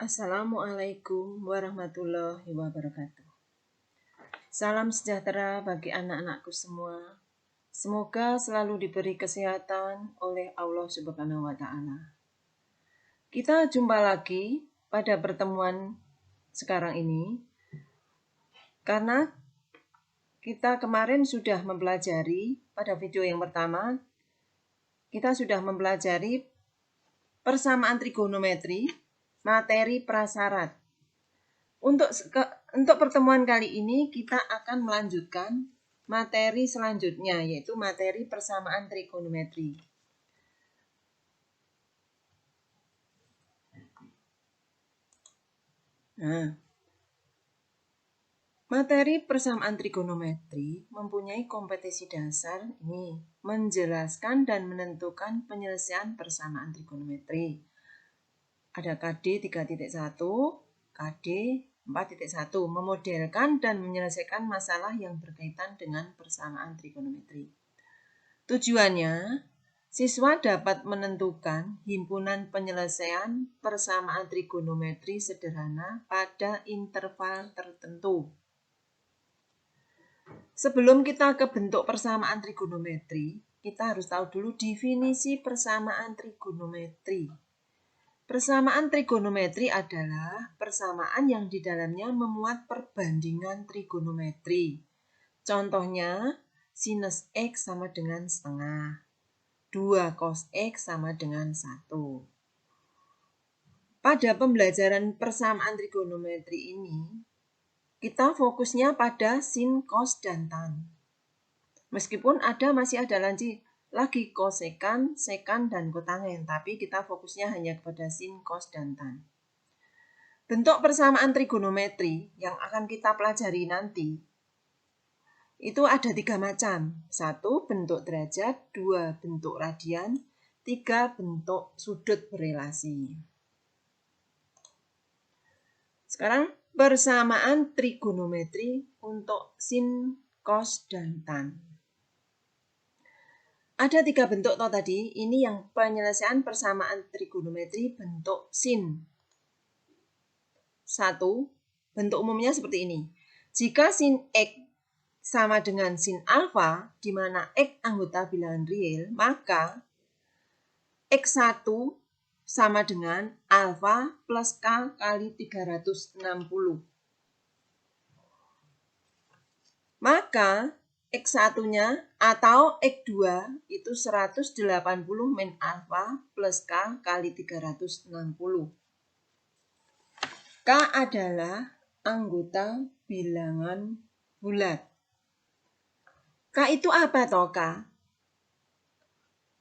Assalamualaikum warahmatullahi wabarakatuh. Salam sejahtera bagi anak-anakku semua. Semoga selalu diberi kesehatan oleh Allah Subhanahu wa Ta'ala. Kita jumpa lagi pada pertemuan sekarang ini karena kita kemarin sudah mempelajari pada video yang pertama, kita sudah mempelajari persamaan trigonometri, materi prasyarat. Untuk pertemuan kali ini kita akan melanjutkan materi selanjutnya, yaitu materi persamaan trigonometri. Nah, materi persamaan trigonometri mempunyai kompetensi dasar ini, menjelaskan dan menentukan penyelesaian persamaan trigonometri. Ada KD 3.1, KD 4.1, memodelkan dan menyelesaikan masalah yang berkaitan dengan persamaan trigonometri. Tujuannya, siswa dapat menentukan himpunan penyelesaian persamaan trigonometri sederhana pada interval tertentu. Sebelum kita ke bentuk persamaan trigonometri, kita harus tahu dulu definisi persamaan trigonometri. Persamaan trigonometri adalah persamaan yang di dalamnya memuat perbandingan trigonometri. Contohnya, sinus X sama dengan setengah, 2 cos X sama dengan 1. Pada pembelajaran persamaan trigonometri ini, kita fokusnya pada sin, cos, dan tan. Meskipun masih ada lagi kosekan, sekan, dan kotangen, tapi kita fokusnya hanya kepada sin, cos, dan tan. Bentuk persamaan trigonometri yang akan kita pelajari nanti itu ada 3 macam. 1 bentuk derajat, 2 bentuk radian, 3 bentuk sudut berelasi. Sekarang persamaan trigonometri untuk sin, cos, dan tan. Ada 3 bentuk tadi. Ini yang penyelesaian persamaan trigonometri bentuk sin. 1. Bentuk umumnya seperti ini. Jika sin X sama dengan sin alfa, di mana X anggota bilangan real, maka X1 sama dengan alfa plus K kali 360. Maka X1-nya atau X2 itu 180 min alfa plus K kali 360. K adalah anggota bilangan bulat. K itu apa toh K?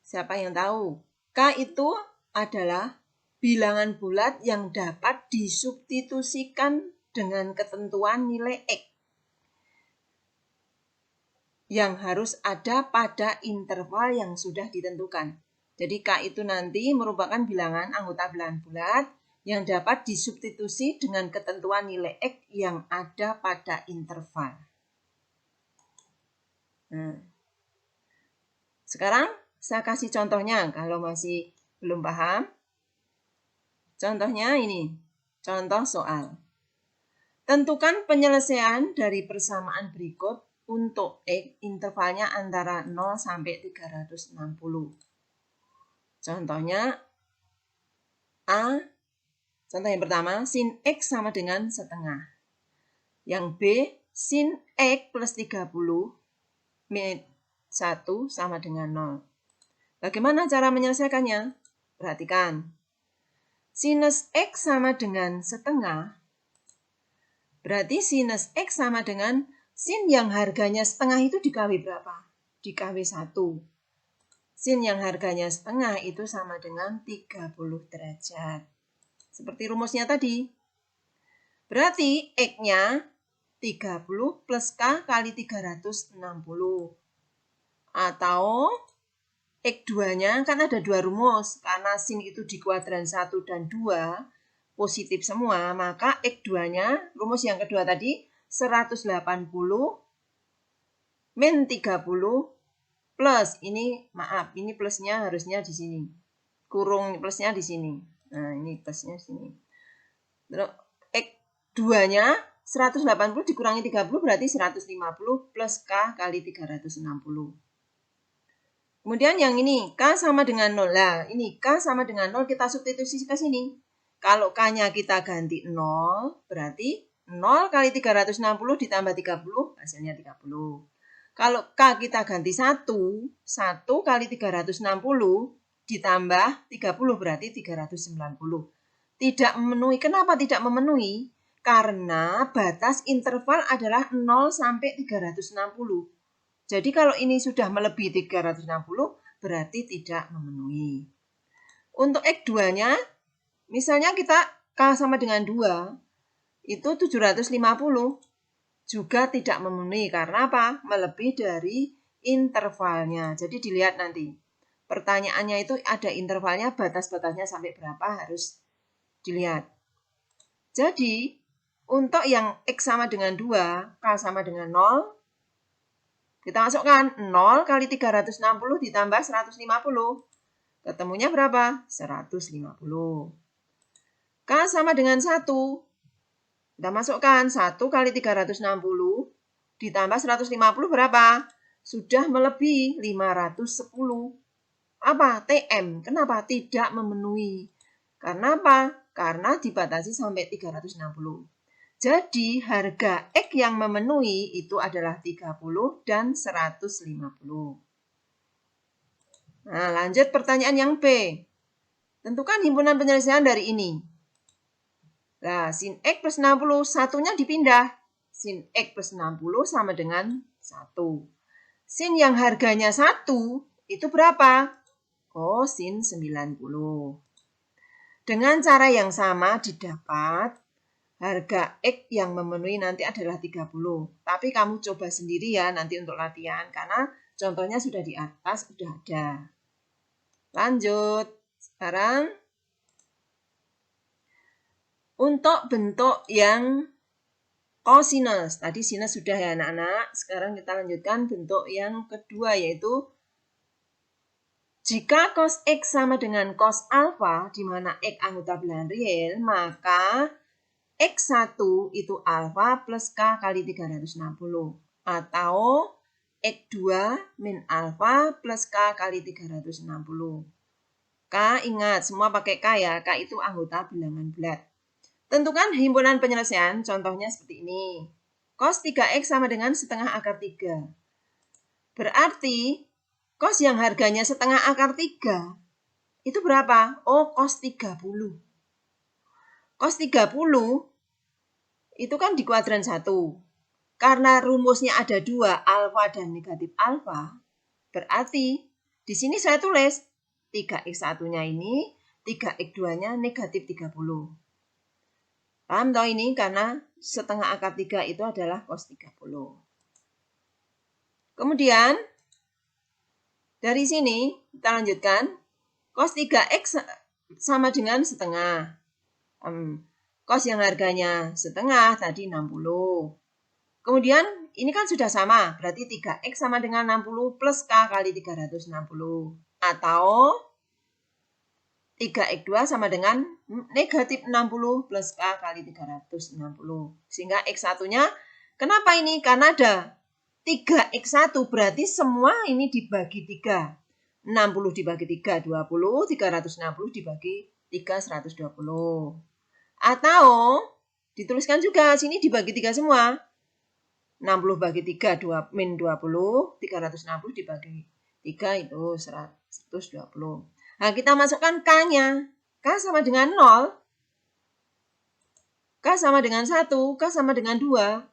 Siapa yang tahu? K itu adalah bilangan bulat yang dapat disubstitusikan dengan ketentuan nilai X yang harus ada pada interval yang sudah ditentukan. Jadi K itu nanti merupakan bilangan anggota bilangan bulat yang dapat disubstitusi dengan ketentuan nilai X yang ada pada interval. Nah, sekarang saya kasih contohnya kalau masih belum paham. Contohnya ini, contoh soal. Tentukan penyelesaian dari persamaan berikut untuk X intervalnya antara 0 sampai 360. Contohnya A, contoh yang pertama, sin X sama dengan setengah. Yang B, sin X plus 30 min 1 sama dengan 0. Bagaimana cara menyelesaikannya? Perhatikan. Sinus X sama dengan setengah. Berarti sinus X sama dengan sin yang harganya setengah itu dikali berapa? Dikali 1. Sin yang harganya setengah itu sama dengan 30 derajat. Seperti rumusnya tadi. Berarti X-nya 30 plus K kali 360. Atau X2-nya kan ada 2 rumus. Karena sin itu di kuadran 1 dan 2 positif semua, maka X2-nya, rumus yang kedua tadi, 180 min 30 plus, ini maaf, ini plusnya harusnya di sini. Kurung plusnya di sini. Nah, ini plusnya di sini. Terus X2-nya 180 dikurangi 30 berarti 150 plus K kali 360. Kemudian yang ini, K sama dengan 0. Nah, ini K sama dengan 0 kita substitusi ke sini. Kalau K-nya kita ganti 0, berarti 0 kali 360 ditambah 30, hasilnya 30. Kalau K kita ganti 1 kali 360 ditambah 30 berarti 390. Tidak memenuhi. Kenapa tidak memenuhi? Karena batas interval adalah 0 sampai 360. Jadi kalau ini sudah melebihi 360, berarti tidak memenuhi. Untuk X2-nya, misalnya kita K sama dengan 2, itu 750. Juga tidak memenuhi. Karena apa? Melebihi dari intervalnya. Jadi dilihat nanti. Pertanyaannya itu ada intervalnya, batas-batasnya sampai berapa harus dilihat. Jadi, untuk yang X sama dengan 2, K sama dengan 0, kita masukkan 0 kali 360 ditambah 150. Ketemunya berapa? 150. K sama dengan 1. Kita masukkan 1 kali 360 ditambah 150 berapa? Sudah melebihi 510. Apa? TM. Kenapa? Tidak memenuhi. Karena apa? Karena dibatasi sampai 360. Jadi harga X yang memenuhi itu adalah 30 dan 150. Nah, lanjut pertanyaan yang B. Tentukan himpunan penyelesaian dari ini. Nah, sin X plus 60, satunya dipindah. Sin X plus 60 sama dengan 1. Sin yang harganya 1 itu berapa? Oh, sin 90. Dengan cara yang sama didapat harga X yang memenuhi nanti adalah 30. Tapi kamu coba sendiri ya nanti untuk latihan. Karena contohnya sudah di atas, sudah ada. Lanjut. Sekarang untuk bentuk yang cosinus. Tadi sinus sudah ya anak-anak. Sekarang kita lanjutkan bentuk yang kedua yaitu jika cos X sama dengan cos alfa, di mana X anggota bilangan real, maka X1 itu alfa plus K kali 360. Atau X2 min alfa plus K kali 360. K ingat, semua pakai K ya. K itu anggota bilangan bulat. Tentukan himpunan penyelesaian, contohnya seperti ini. Cos 3X sama dengan setengah akar 3. Berarti, cos yang harganya setengah akar 3, itu berapa? Oh, cos 30. Cos 30 itu kan di kuadran 1. Karena rumusnya ada 2, alfa dan negatif alfa, berarti di sini saya tulis 3x1-nya ini, 3x2-nya negatif 30. Paham toh ini? Karena setengah akar 3 itu adalah cos 30. Kemudian, dari sini kita lanjutkan. Cos 3x sama dengan setengah. Cos yang harganya setengah tadi 60. Kemudian ini kan sudah sama, berarti 3X sama dengan 60 plus K kali 360. Atau 3X2 sama dengan negatif 60 plus K kali 360. Sehingga X1-nya, kenapa ini? Karena ada 3X1, berarti semua ini dibagi 3. 60 dibagi 3, 20. 360 dibagi 3, 120. Atau dituliskan juga sini dibagi 3 semua. 60 bagi 3 min 20, 360 dibagi 3 itu 120. Nah, kita masukkan K-nya. K sama dengan 0. K sama dengan 1, K sama dengan 2.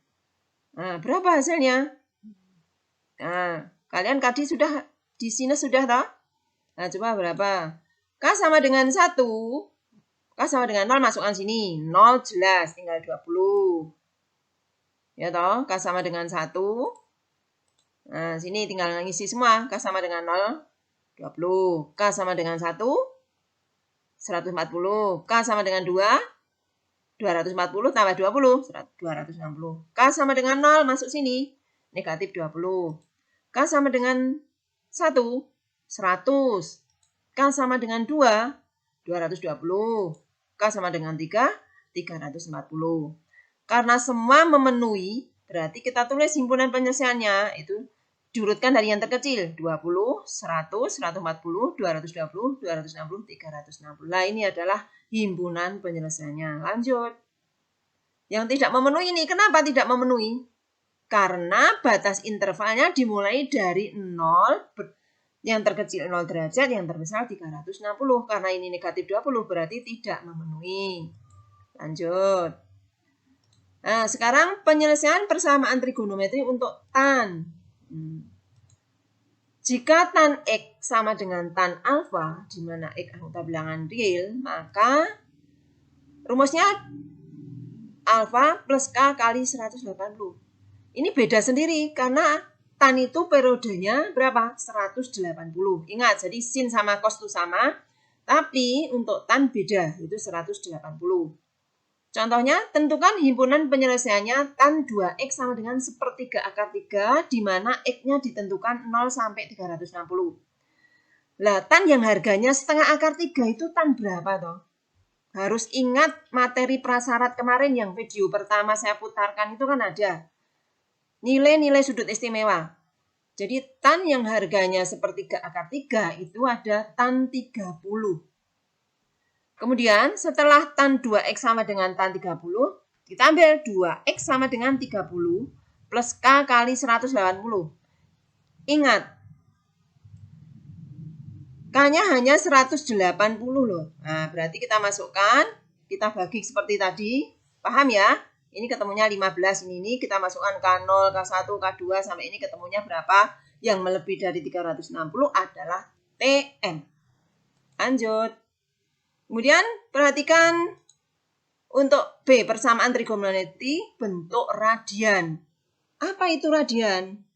Nah, berapa hasilnya? Nah, kalian tadi sudah di sini sudah toh? Nah, coba berapa? K sama dengan 1. K sama dengan 0 masukkan sini. 0 jelas, tinggal 20. Ya toh, K sama dengan 1. Nah, sini tinggal ngisi semua. K sama dengan 0, 20. K sama dengan 1, 140. K sama dengan 2, 240 tambah 20, 260. K sama dengan 0, masuk sini. Negatif 20. K sama dengan 1, 100. K sama dengan 2, 220. K sama dengan 3, 340. Karena semua memenuhi, berarti kita tulis himpunan penyelesaiannya itu diurutkan dari yang terkecil, 20, 100, 140, 220, 260, 360. Nah, ini adalah himpunan penyelesaiannya. Lanjut. Yang tidak memenuhi ini, kenapa tidak memenuhi? Karena batas intervalnya dimulai dari 0, yang terkecil 0 derajat, yang terbesar 360. Karena ini negatif 20, berarti tidak memenuhi. Lanjut. Nah, sekarang penyelesaian persamaan trigonometri untuk tan. Jika tan X sama dengan tan alfa, di mana X angka bilangan real, maka rumusnya alfa plus K kali 180. Ini beda sendiri karena tan itu periodenya berapa? 180. Ingat, jadi sin sama cos itu sama, tapi untuk tan beda, itu 180. Contohnya, tentukan himpunan penyelesaiannya tan 2X sama dengan sepertiga akar 3, di mana X-nya ditentukan 0 sampai 360. Lah, tan yang harganya setengah akar 3 itu tan berapa toh? Harus ingat materi prasyarat kemarin yang video pertama saya putarkan itu kan ada. Nilai-nilai sudut istimewa. Jadi, tan yang harganya sepertiga akar 3 itu ada tan 30. Kemudian setelah tan 2X sama dengan tan 30, kita ambil 2X sama dengan 30 plus K kali 180. Ingat, K-nya hanya 180 loh. Nah, berarti kita masukkan, kita bagi seperti tadi. Paham ya? Ini ketemunya 15, ini kita masukkan K0, K1, K2, sampai ini ketemunya berapa? Yang melebihi dari 360 adalah TN. Lanjut. Kemudian perhatikan untuk B, persamaan trigonometri bentuk radian. Apa itu radian?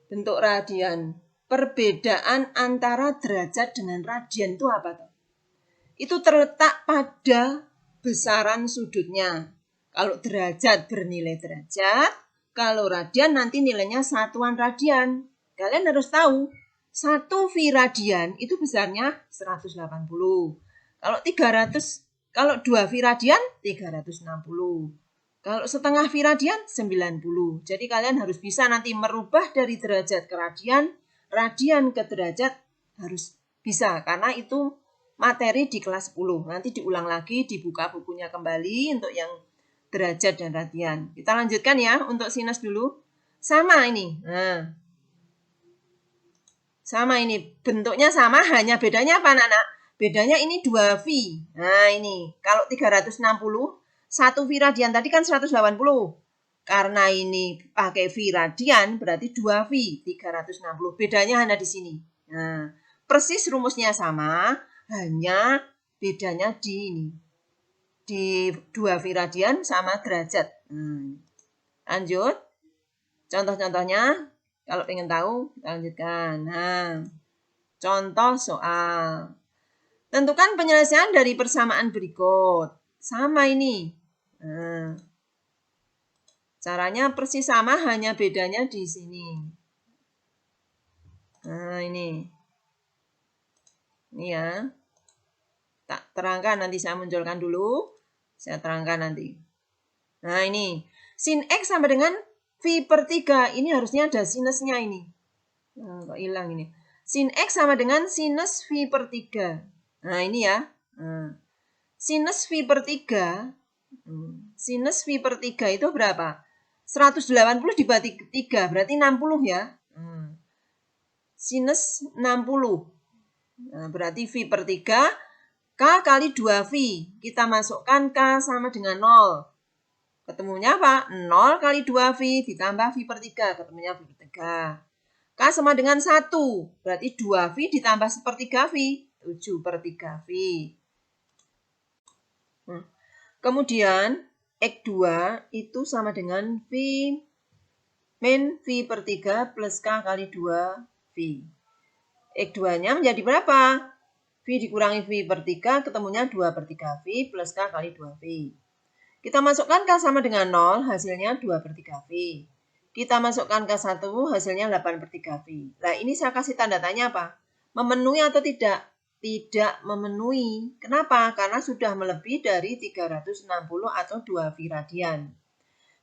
Bentuk radian. Perbedaan antara derajat dengan radian itu apa? Itu terletak pada besaran sudutnya. Kalau derajat bernilai derajat, kalau radian nanti nilainya satuan radian. Kalian harus tahu, 1 V radian itu besarnya 180. Kalau 2 V radian 360. Kalau setengah V radian 90. Jadi kalian harus bisa nanti merubah dari derajat ke radian, radian ke derajat harus bisa karena itu materi di kelas 10. Nanti diulang lagi, dibuka bukunya kembali untuk yang derajat dan radian. Kita lanjutkan ya untuk sinus dulu. Sama ini. Nah. Sama ini, bentuknya sama, hanya bedanya apa anak-anak? Bedanya ini 2V. Nah ini, kalau 360, 1 V radian tadi kan 180. Karena ini pakai V radian, berarti 2V, 360. Bedanya hanya di sini. Nah, persis rumusnya sama, hanya bedanya di ini. Di 2V radian sama derajat. Lanjut. Contoh-contohnya, kalau ingin tahu, kita lanjutkan. Nah, contoh soal. Tentukan penyelesaian dari persamaan berikut. Sama ini. Nah, caranya persis sama, hanya bedanya di sini. Nah, ini. Ini ya. Tak terangkan, nanti saya munculkan dulu. Saya terangkan nanti. Nah, ini. Sin X sama dengan V per 3. Ini harusnya ada sinusnya ini. Nah, kok hilang ini. Sin X sama dengan sinus V per 3. Nah, ini ya. Sinus V per 3. Sinus V per 3 itu berapa? 180 dibagi 3. Berarti 60 ya. Sinus 60. Nah, berarti V per 3. K kali 2V. Kita masukkan K sama dengan 0. Ketemunya apa? 0 kali 2V ditambah V per 3. Ketemunya V per 3. K sama dengan 1. Berarti 2V ditambah sepertiga V. 7 per 3V. Kemudian, X2 itu sama dengan V min V per 3 plus K kali 2V. X2-nya menjadi berapa? V dikurangi V per 3, ketemunya 2 per 3V plus K kali 2V. Kita masukkan K sama dengan 0, hasilnya 2 per 3V. Kita masukkan K1, hasilnya 8 per 3V. Nah, ini saya kasih tanda tanya apa? Memenuhi atau tidak? tidak memenuhi. Kenapa? Karena sudah melebihi dari 360 atau 2 V radian.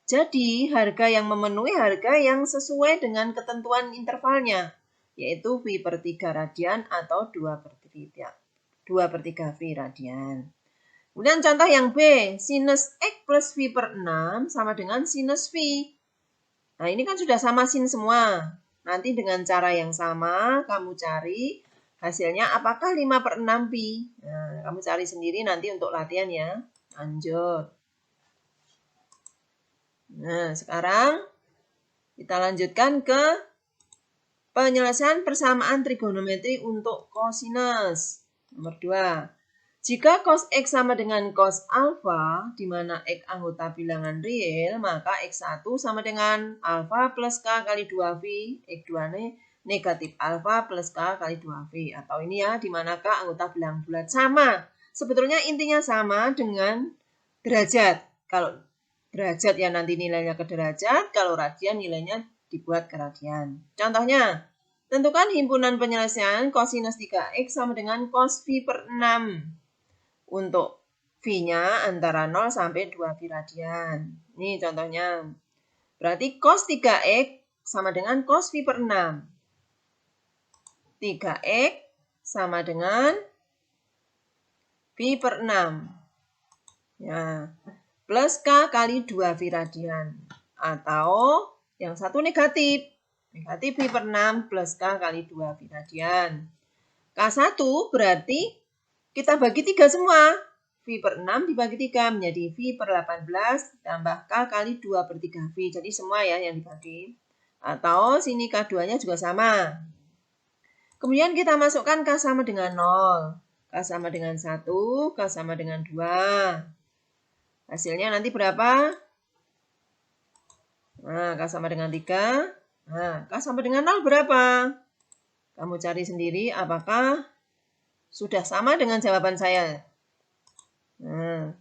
Jadi, harga yang memenuhi harga yang sesuai dengan ketentuan intervalnya, yaitu V per 3 radian atau 2 per 3 V radian. Kemudian contoh yang B, sinus X plus V per 6 sama dengan sinus V. Nah, ini kan sudah sama sin semua. Nanti dengan cara yang sama, kamu cari hasilnya apakah 5 per 6 pi. Nah, kamu cari sendiri nanti untuk latihan ya. Lanjut. Nah, sekarang kita lanjutkan ke penyelesaian persamaan trigonometri untuk kosinus. Nomor 2. Jika cos X sama dengan cos alfa, di mana X anggota bilangan real, maka X1 sama dengan alfa plus K kali 2V, X2 negatif alfa plus K kali 2V. Atau ini ya, di mana K anggota bilangan bulat. Sama. Sebetulnya intinya sama dengan derajat. Kalau derajat ya nanti nilainya ke derajat, kalau radian nilainya dibuat ke radian. Contohnya, tentukan himpunan penyelesaian kosinus 3X sama dengan cos V per 6. Untuk V-nya antara 0 sampai 2 V radian. Ini contohnya. Berarti cos 3X sama dengan cos V per 6. 3X sama dengan V per 6. Ya. Plus K kali 2 V radian. Atau yang satu negatif. Negatif V per 6 plus K kali 2 V radian. K1 berarti kita bagi 3 semua. V per 6 dibagi 3 menjadi V per 18 tambah K kali 2 per 3V. Jadi semua ya yang dibagi. Atau sini K2-nya juga sama. Kemudian kita masukkan K sama dengan 0. K sama dengan 1, K sama dengan 2. Hasilnya nanti berapa? Nah, K sama dengan 3. Nah, K sama dengan 0 berapa? Kamu cari sendiri apakah sudah sama dengan jawaban saya. Nah,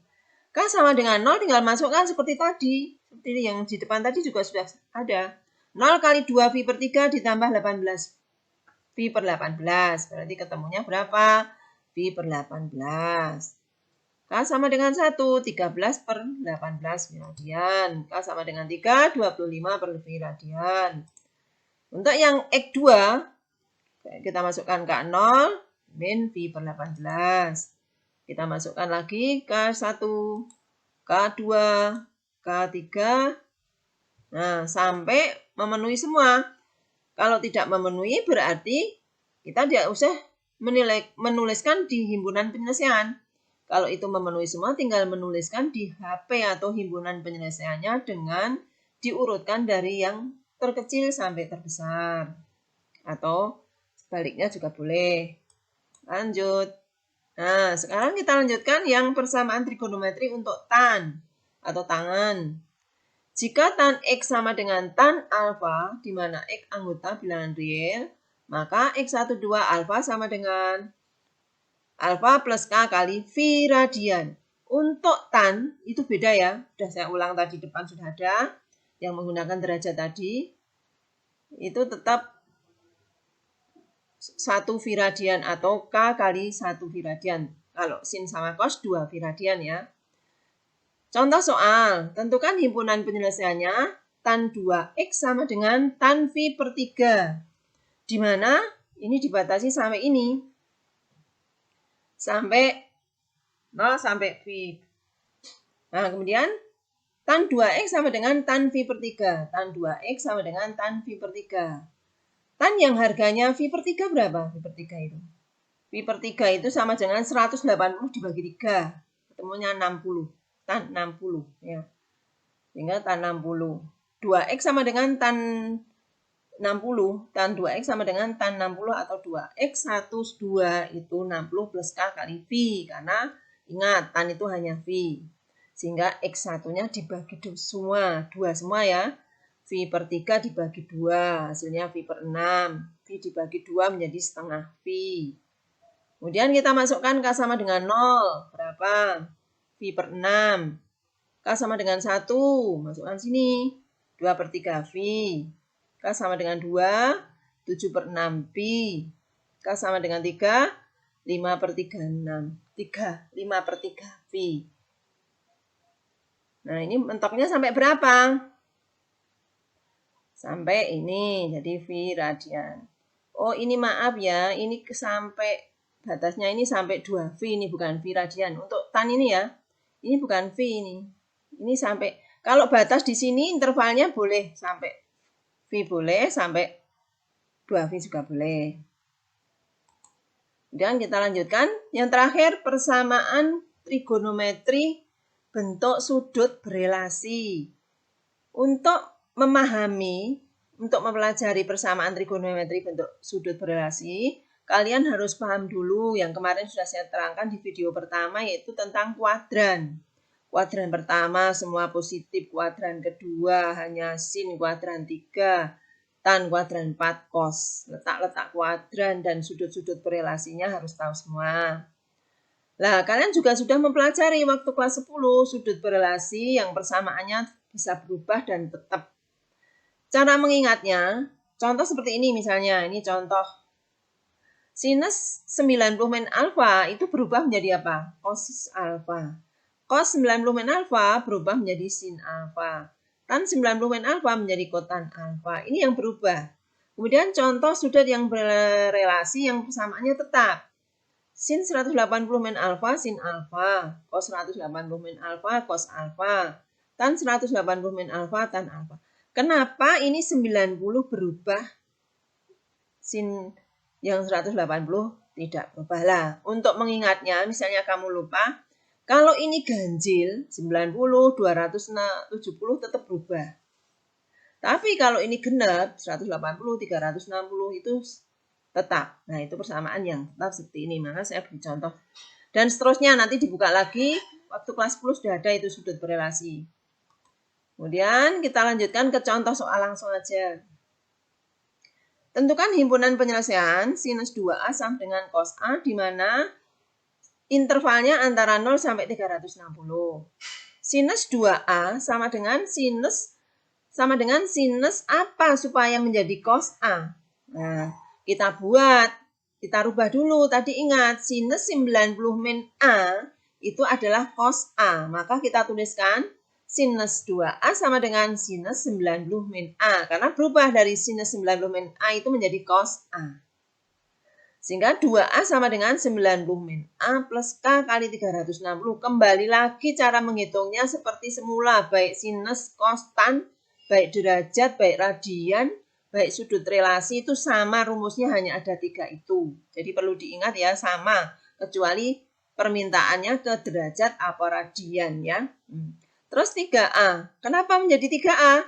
K sama dengan 0 tinggal masukkan seperti tadi. Seperti yang di depan tadi juga sudah ada. 0 kali 2V per 3 ditambah 18. V per 18. Berarti ketemunya berapa? V per 18. K sama dengan 1. 13 per 18 V radian. K sama dengan 3. 25 per V radian. Untuk yang X2, kita masukkan K0 min V per 18. Kita masukkan lagi K1, K2, K3. Nah, sampai memenuhi semua. Kalau tidak memenuhi berarti kita tidak usah menuliskan di himpunan penyelesaian. Kalau itu memenuhi semua tinggal menuliskan di HP atau himpunan penyelesaiannya dengan diurutkan dari yang terkecil sampai terbesar. Atau sebaliknya juga boleh. Lanjut. Nah, sekarang kita lanjutkan yang persamaan trigonometri untuk tan atau tangan. Jika tan X sama dengan tan alfa, di mana X anggota bilangan real, maka X12 alfa sama dengan alfa plus K kali V radian. Untuk tan, itu beda ya. Sudah saya ulang tadi depan sudah ada. Yang menggunakan derajat tadi, itu tetap 1 V radian atau K kali 1 V radian. Kalau sin sama cos 2 V radian ya. Contoh soal, tentukan himpunan penyelesaiannya tan 2X sama dengan tan V per 3. Di mana ini dibatasi sampai ini. Sampai 0 sampai V. Nah, kemudian tan 2X sama dengan tan V per 3. Tan 2X sama dengan tan V per 3. Tan yang harganya V per 3 berapa? V per 3 itu. V per 3 itu sama dengan 180 dibagi 3. Ketemunya 60. Tan 60. Ya. Sehingga tan 60. 2X sama dengan tan 60. Tan 2X sama dengan tan 60 atau 2X 102 itu 60 plus K kali V. Karena ingat, tan itu hanya V. Sehingga X1-nya dibagi semua. 2 semua ya. V per 3 dibagi 2, hasilnya V per 6. V dibagi 2 menjadi setengah V. Kemudian kita masukkan K sama dengan 0. Berapa? V per 6. K sama dengan 1. Masukkan sini. 2 per 3 V. K sama dengan 2. 7 per 6 P. K sama dengan 3. 5/36. 5/3 V. Nah, ini mentoknya sampai berapa? Sampai ini, jadi V radian. Oh, ini maaf ya, ini sampai batasnya ini sampai 2V, ini bukan V radian. Untuk tan ini ya, ini bukan V ini. Ini sampai, kalau batas di sini intervalnya boleh sampai V boleh, sampai 2V juga boleh. Kemudian kita lanjutkan. Yang terakhir, persamaan trigonometri bentuk sudut berelasi. Untuk mempelajari persamaan trigonometri bentuk sudut berelasi, kalian harus paham dulu yang kemarin sudah saya terangkan di video pertama, yaitu tentang kuadran. Kuadran pertama semua positif, kuadran kedua hanya sin, kuadran 3, tan, kuadran 4, cos. Letak-letak kuadran dan sudut-sudut berelasinya harus tahu semua. Nah, kalian juga sudah mempelajari waktu kelas 10 sudut berelasi yang persamaannya bisa berubah dan tetap. Cara mengingatnya, contoh seperti ini misalnya, ini contoh. Sinus 90 min alfa itu berubah menjadi apa? Cos alfa. Cos 90 min alfa berubah menjadi sin alfa. Tan 90 min alfa menjadi kotan alfa. Ini yang berubah. Kemudian contoh sudut yang berelasi yang persamaannya tetap. Sin 180 min alfa, sin alfa. Cos 180 min alfa, cos alfa. Tan 180 min alfa, tan alfa. Kenapa ini 90 berubah, sin yang 180 tidak berubah? Lah, untuk mengingatnya, misalnya kamu lupa, kalau ini ganjil, 90, 270 tetap berubah. Tapi kalau ini genap, 180, 360 itu tetap. Nah, itu persamaan yang tetap seperti ini. Maka saya beri contoh. Dan seterusnya nanti dibuka lagi, waktu kelas 10 sudah ada itu sudut berelasi. Kemudian kita lanjutkan ke contoh soal langsung aja. Tentukan himpunan penyelesaian sinus 2A sama dengan cos A di mana intervalnya antara 0 sampai 360. Sinus 2A sama dengan sinus apa supaya menjadi cos A? Nah, kita rubah dulu. Tadi ingat sinus 90 min A itu adalah cos A. Maka kita tuliskan sinus 2A sama dengan sinus 90 min A. Karena berubah dari sinus 90 min A itu menjadi cos A. Sehingga 2A sama dengan 90 min A plus K kali 360. Kembali lagi cara menghitungnya seperti semula. Baik sinus, cos, tan, baik derajat, baik radian, baik sudut relasi itu sama. Rumusnya hanya ada 3 itu. Jadi perlu diingat ya, sama. Kecuali permintaannya ke derajat apa radian ya. Terus 3A. Kenapa menjadi 3A?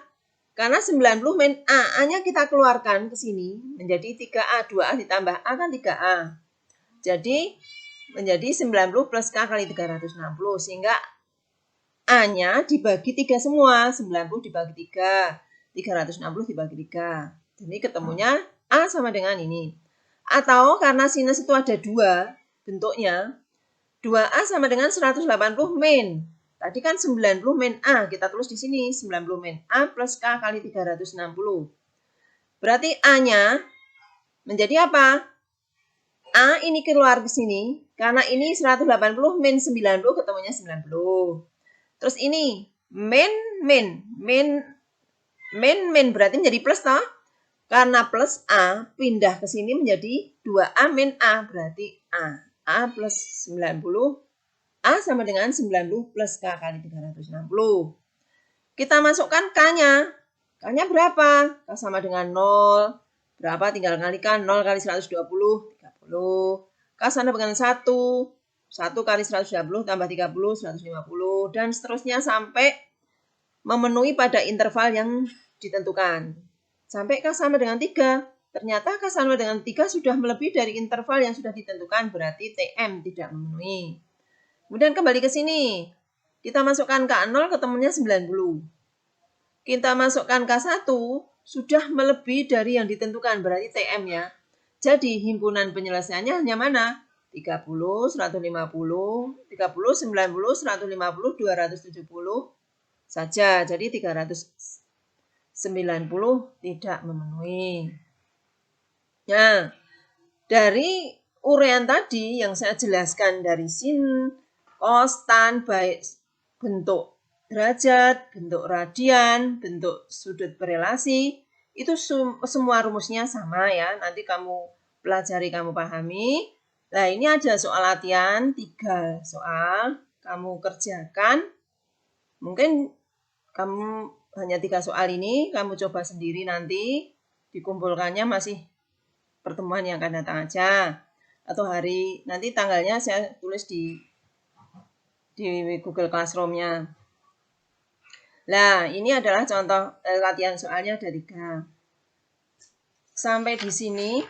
Karena 90 min A. A-nya kita keluarkan ke sini. Menjadi 3A. 2A ditambah A kan 3A. Jadi menjadi 90 plus K kali 360. Sehingga A-nya dibagi 3 semua. 90 dibagi 3. 360 dibagi 3. Jadi ketemunya A sama dengan ini. Atau karena sinus itu ada 2 bentuknya. 2A sama dengan 180 min. Tadi kan 90 min A, kita tulis di sini 90 min A plus K kali 360. Berarti A-nya menjadi apa? A ini keluar ke sini, karena ini 180 min 90 ketemunya 90. Terus ini min berarti menjadi plus toh? Karena plus A pindah ke sini menjadi 2A min A, berarti A plus 90. A sama dengan 90 plus K kali 360. Kita masukkan K-nya. K-nya berapa? K sama dengan 0. Berapa? Tinggal kalikan 0 kali 120, 30. K sama dengan 1. 1 kali 120 tambah 30, 150. Dan seterusnya sampai memenuhi pada interval yang ditentukan. Sampai K sama dengan 3. Ternyata K sama dengan 3 sudah melebihi dari interval yang sudah ditentukan. Berarti TM tidak memenuhi. Kemudian kembali ke sini. Kita masukkan K0 ketemunya 90. Kita masukkan K1 sudah melebihi dari yang ditentukan. Berarti TM ya. Jadi himpunan penyelesaiannya hanya mana? 30, 150, 30, 90, 150, 270 saja. Jadi 390 tidak memenuhi. Nah, dari uraian tadi yang saya jelaskan dari sin, cos, tan, baik bentuk derajat, bentuk radian, bentuk sudut berelasi, itu semua rumusnya sama ya. Nanti kamu pelajari, kamu pahami. Nah, ini ada soal latihan, 3 soal. Kamu kerjakan. Mungkin kamu hanya 3 soal ini, kamu coba sendiri nanti. Dikumpulkannya masih pertemuan yang akan datang aja. Atau hari, nanti tanggalnya saya tulis di Google Classroom-nya. Nah, ini adalah contoh latihan soalnya ada 3. Sampai di sini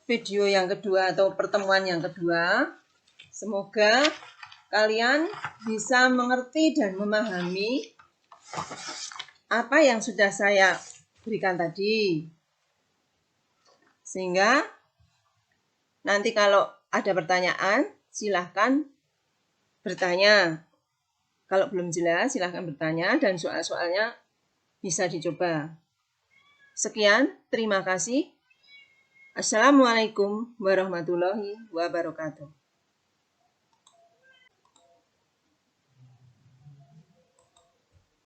video yang kedua atau pertemuan yang kedua. Semoga kalian bisa mengerti dan memahami apa yang sudah saya berikan tadi. Sehingga nanti kalau ada pertanyaan, silahkan bertanya. Kalau belum jelas, silahkan bertanya dan soal-soalnya bisa dicoba. Sekian, terima kasih. Assalamualaikum warahmatullahi wabarakatuh.